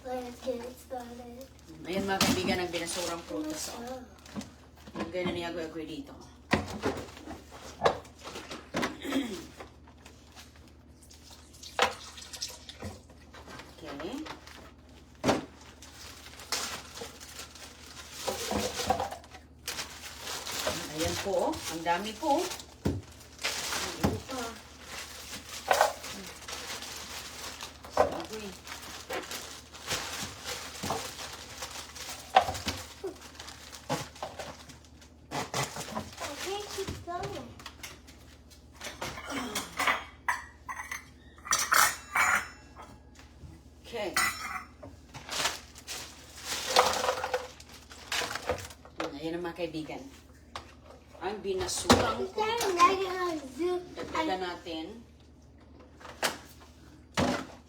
Let's get it started. Ayan mga kaibigan, ang binasurang prutas. Oh. Ganyan niya agoy dito. Okay. Ayan po, ang dami po. Ano pa? Agoy. Okay, keep going. Okay. Ayan ang mga kaibigan. Ang binasurang Is there a prutas. negative zoom? Dagdagan natin.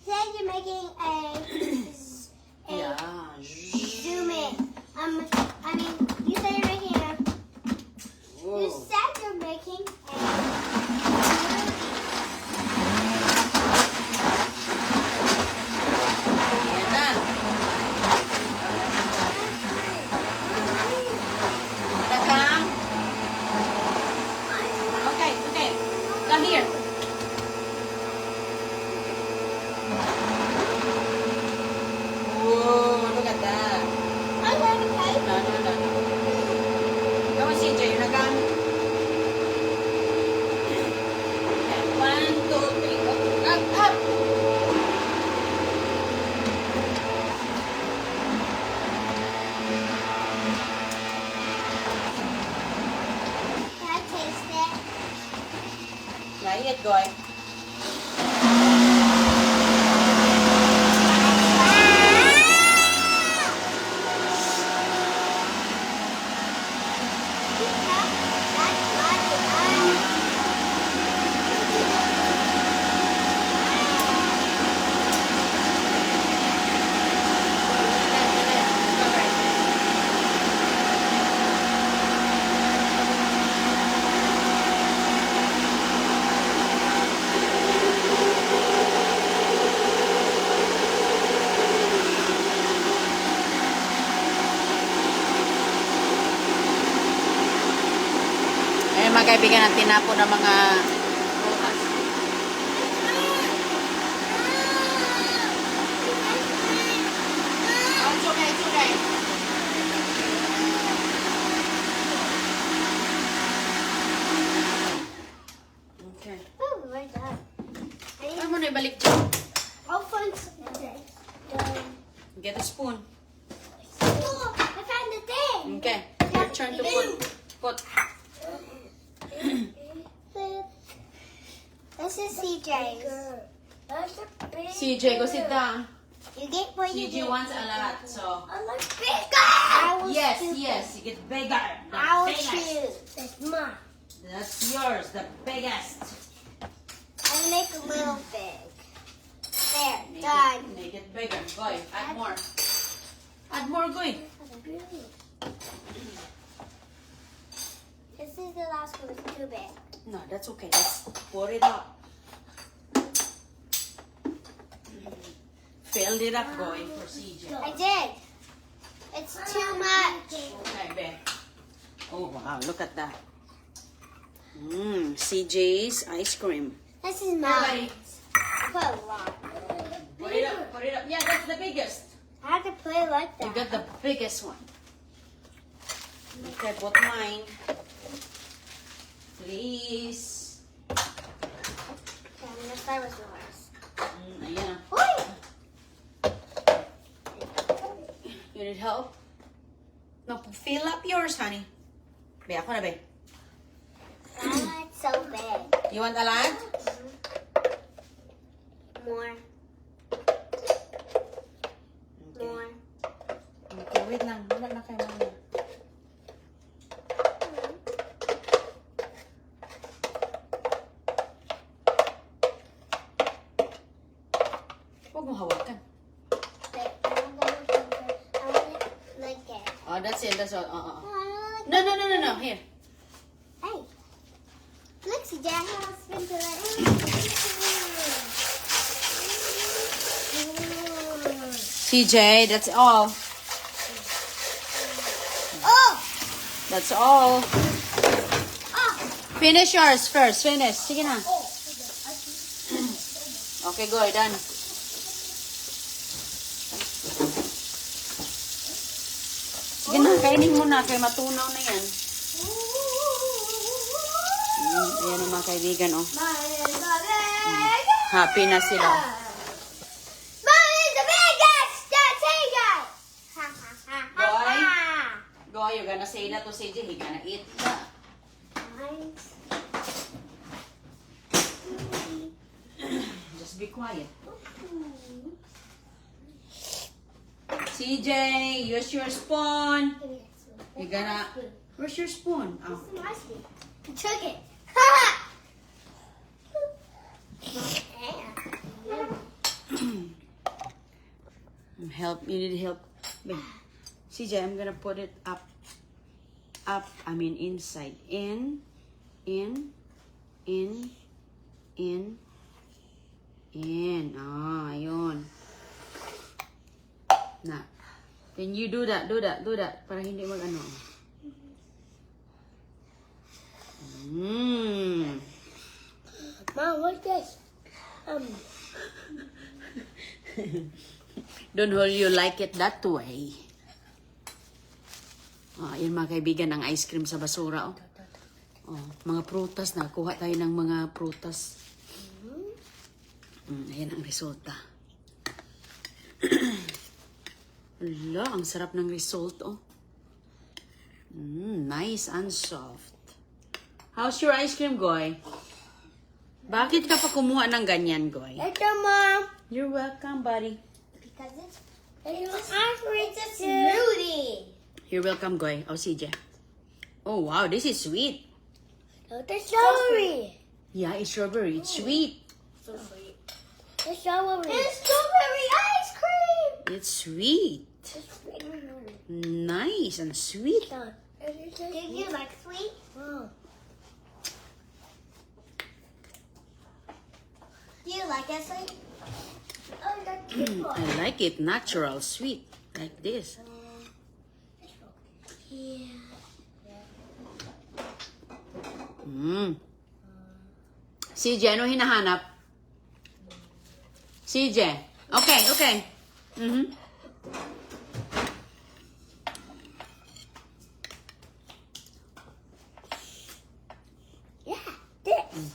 Say you're making a Yeah. zoom in. I mean, you said you're making a. You Whoa. said you're making a. Ayan na. Nakam. Okay, okay. Come here. Whoa, look at that. Okay. No, no, no, no. Come on, CJ, you nakam. Okay, 1, 2, 3, go. Up, up. Can I taste it? Not yet, Goy. Ayun mga kaibigan, ang tinapo ng mga prutas. Oh, it's okay, it's okay. Okay. Oh, we're done. Ay mo na ibalik dyan. I'll find something. Get a spoon. Oh, I found the thing. Okay. Your turn to put. This is CJ's. CJ, go sit down. You get what you CJ get. wants a lot, so. I like bigger. I will Yes, scoop yes, it. you get bigger. The I will biggest. choose. It's mine. That's yours, the biggest. I'll make a little big. There, Make done. Make it bigger. Go, add more. Add more, go. This is the last one. It's too big. No, that's okay. Let's pour it up. Filled it up, boy, for CJ. I did. It's too much. Okay, babe. Oh, wow, look at that. CJ's ice cream. This is mine. Put a lot. Put it up, put it up. Yeah, that's the biggest. I have to put it like You that. got the biggest one. Okay, put mine. Please. Okay, I'm gonna start with yours. Ayan. Oi! You need help? No, fill up yours, honey. Be, ako na, be. That's so big. You want a lot? More. More. Okay, wait lang. Wala na kayo muna. Huwag mo hawakan. Wait, I'm gonna put it- I want it like it. Oh, that's it. That's all. I want it like No, no, no, no, no. Here. Hey. Look, CJ, I have a spin to it. CJ, that's all. Oh! That's all. Oh! Finish yours first. Finish. Sige na. Oh! Okay, go. Done. Sige na, kainin mo na. Kaya matunaw na yan. Ayan ang mga kaibigan, oh. Happy na sila. Mom is the biggest! That's it, guys! Ha ha ha ha Boy. ha! Go, you're gonna say that to CJ. He gonna eat. Just be quiet. CJ, use your spoon. You gonna... Where's your spoon? Oh. I took it. Ha! Help. You need help. Wait. CJ, I'm gonna put it up. Inside. In. Ah, yun. Na. Can you do that? Do that. Para hindi mag-ano. Mom, what's this? Don't hold you like it that way. Yan mga kaibigan, ang ice cream sa basura. Mga prutas. Nakuha tayo ng mga prutas. Ayan ang resulta. Ala, ang sarap ng result. Nice and soft. How's your ice cream, Goy? Bakit ka pa kumuha ng ganyan, Goy? Ito, Mom. You're welcome, buddy. Because it's a smoothie. You're welcome, Goy. Oh, CJ. Oh, wow. This is sweet. The strawberry. Yeah, it's strawberry. It's sweet. So sweet. The strawberry. It's strawberry ice cream. It's sweet. It's sweet. Nice and sweet. Do you like sweet? Do you like it sweet? Oh, that's cute. I like it natural, sweet. Like this. Yeah. CJ, ano hinahanap? CJ. Okay. Yeah, this.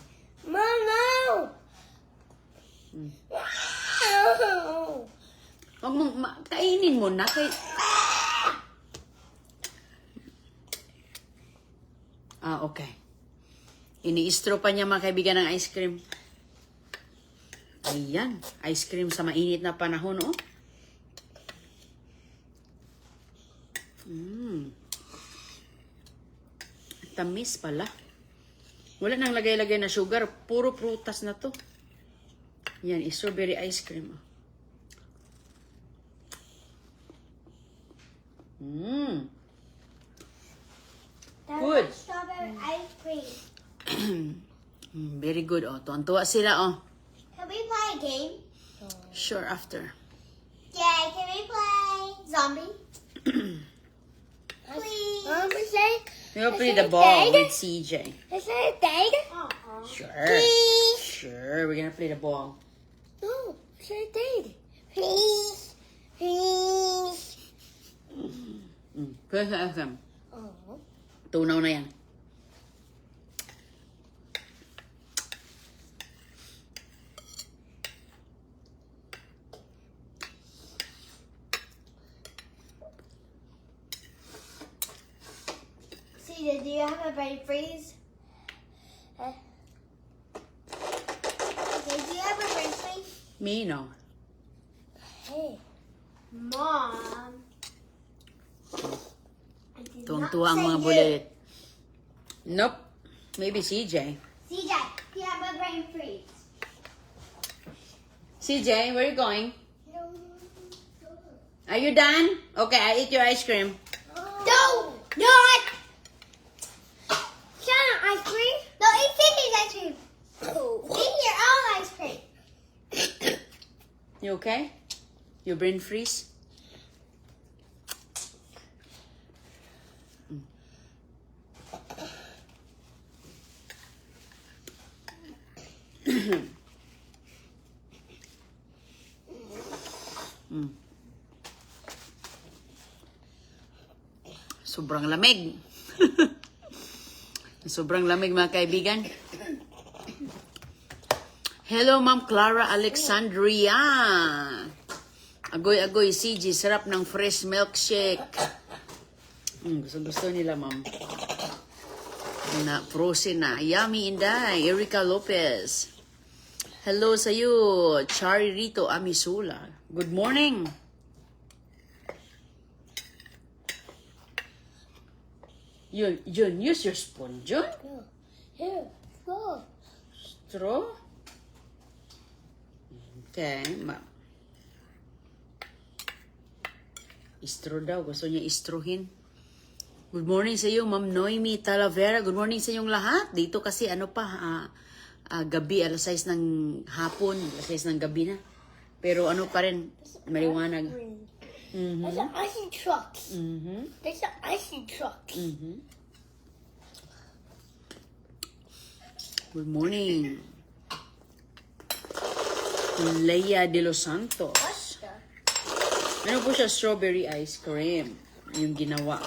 Mom, no. No. Huwag mong, kainin mo na. Okay. Ini-straw pa niya mga kaibigan ng ice cream. Ayan. Ice cream sa mainit na panahon, oh. Tamis pala. Wala nang lagay-lagay na sugar. Puro prutas na to. Yan, strawberry ice cream. Good. Strawberry ice cream. Very good, oh. Tuwan-tuwa sila, oh. Can we play a game? Sure, after. Yeah, can we play zombie? Please. We'll play the ball with CJ. Is that a tag? Sure. Please. Sure, we're gonna play the ball. No, it's a tag. Please. Please. Kaya sa FM. Oh. Tunaw na yan. Cedar, do you have a brain freeze? Okay, do you have a brain freeze? Me, no. Hey. Mom. I did Tuwang-tuwa ang not mga say bulilit. Nope. Maybe CJ. you. CJ, do you have a brain freeze? CJ, where are you going? No. Are you done? Okay, I eat your ice cream. No! Not! Shana, ice cream? No, eat Cindy's ice cream. Eat your own ice cream. You okay? Your brain freeze? Sobrang lamig. Sobrang lamig mga kaibigan. Hello, Ma'am Clara Alexandria. Agoy-agoy, CG. Sarap ng fresh milkshake. Gusto nila, Ma'am. Na frozen na. Yummy Inday. Erica Lopez. Hello sa iyo, Chari Rito Amisula. Good morning. Yun, use your spoon, Jun. Here, go. Straw. Okay, Istro daw. Gusto niya istrohin. Good morning sa iyo, Ma'am Noemi Talavera. Good morning sa inyong lahat. Dito kasi gabi, alas 6 ng hapon, alas 6 ng gabi na. Pero ano pa rin, maliwanag. There's an icy truck. Mm-hmm. There's an icy truck. Mm-hmm. Good morning. Leia de los Santos. What's the? Ano po siya? Strawberry ice cream. Yung ginawa.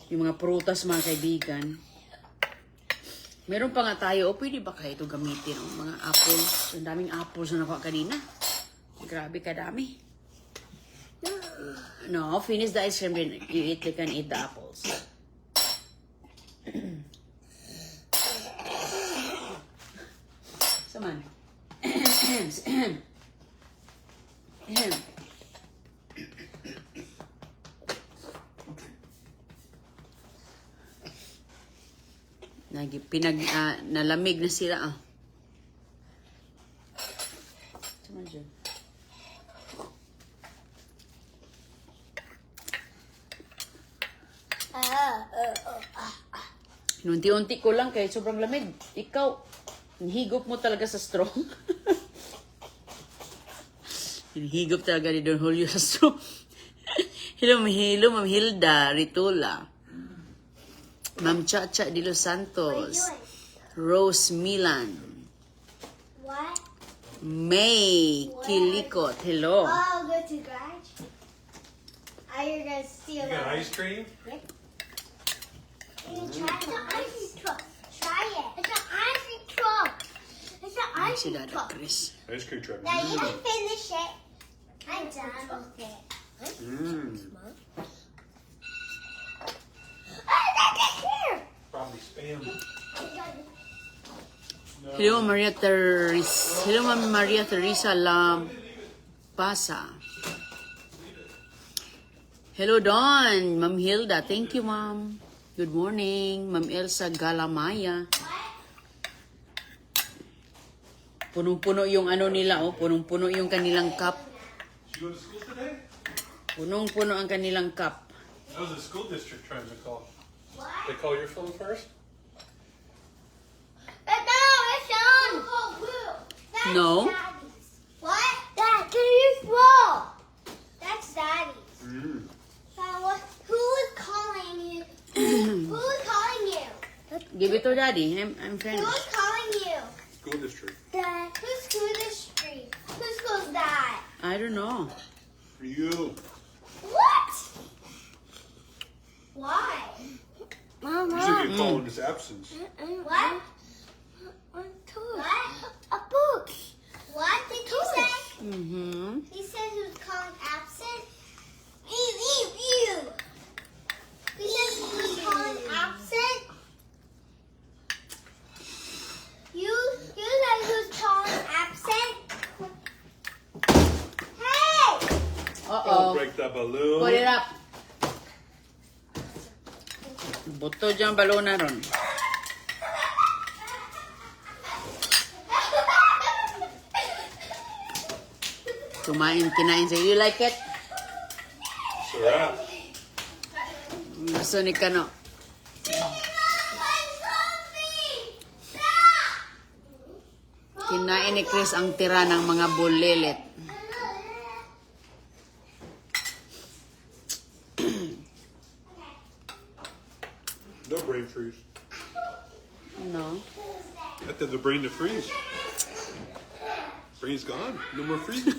Yung mga prutas, mga kaibigan. Meron pa nga tayo. Pwede ba kaya ito gamitin? Mga apples. Ang daming apples na nakuha kanina. Grabe kadami. No, finish the ice cream. Then you can eat the apples. Saman. Nalamig na sila ah. Saman dyan. Unti-unti ko lang kaya sobrang lamig. Ikaw, higop mo talaga sa straw. Higop talaga ni Don Julio sa straw. Hello, Ma'am Hilda Ritula. Ma'am Chacha de los Santos. Rose Milan. What? May Kilikot. Hello. Oh, go to garage. You're gonna steal You got that. ice cream? Yep. You can try it. It's an icy truck. Try it. It's an icy truck. It's an Si icy Dada truck. Chris. Ice cream truck. Now you can finish it. I'm done with it. Mm. Oh, look at here. Probably spam. Hello, Maria Teresa. Hello, Ma'am Maria Teresa Lampasa. Hello, Don. Ma'am Hilda. Thank you, Ma'am. Good morning. Ma'am Elsa Galamaya. Punong-puno yung ano nila, oh. Punong-puno yung kanilang cup. Did you go to school today? Punong-puno ang kanilang cup. That was a school district trying to call. What? They call your phone first? No, it's on. Oh, blue. That's No. Daddy's. What? Dad, can you roll? That's Daddy's. Mm. Who is calling you? Who is calling you? Give it to Daddy. I'm Who friends. is calling you? School district. Dad. Who's school district? Whose school's that? I don't know. For you. What? Why? You should get called in his absence. What? What? A book. What did you say? Mm-hmm. He said he was calling absent. You. He said he was calling absent. You said he was calling absent. Hey! Uh-oh. Don't break the balloon. Put it up. Buto dyan balona ron. Kinain sa'yo. You like it? Sarap. Gusto ni Kano. Kinain ni Chris ang tira ng mga bulilit. brain freeze. No. That did the brain to freeze. Brain's gone. No more freezing.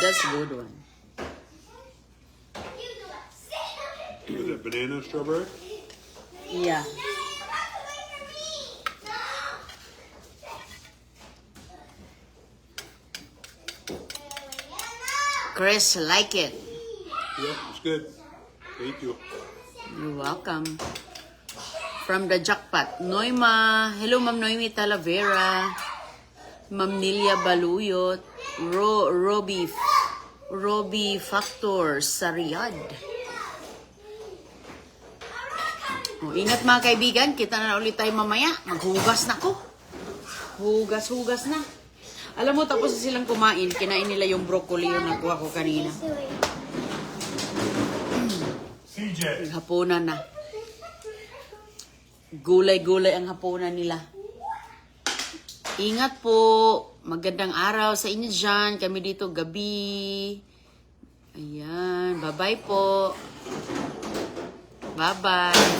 That's a good one. Was it banana strawberry? Yeah. Chris, like it. Yeah, it's good. Thank you. You're welcome. From the jackpot, Noima. Hello, Ma'am Noemi Talavera. Ma'am Nilia Baluyot. Robbie Factor sa Riyadh. Oh, ingat mga kaibigan, kita na ulit tayo mamaya. Maghugas na ko. Hugas na. Alam mo, tapos na silang kumain. Kinain nila yung broccoli yung nakuha ko kanina. CJ. Hapunan na. Gulay-gulay ang hapunan nila. Ingat po. Magandang araw sa inyo dyan. Kami dito gabi. Ayan. Bye-bye po. Bye-bye.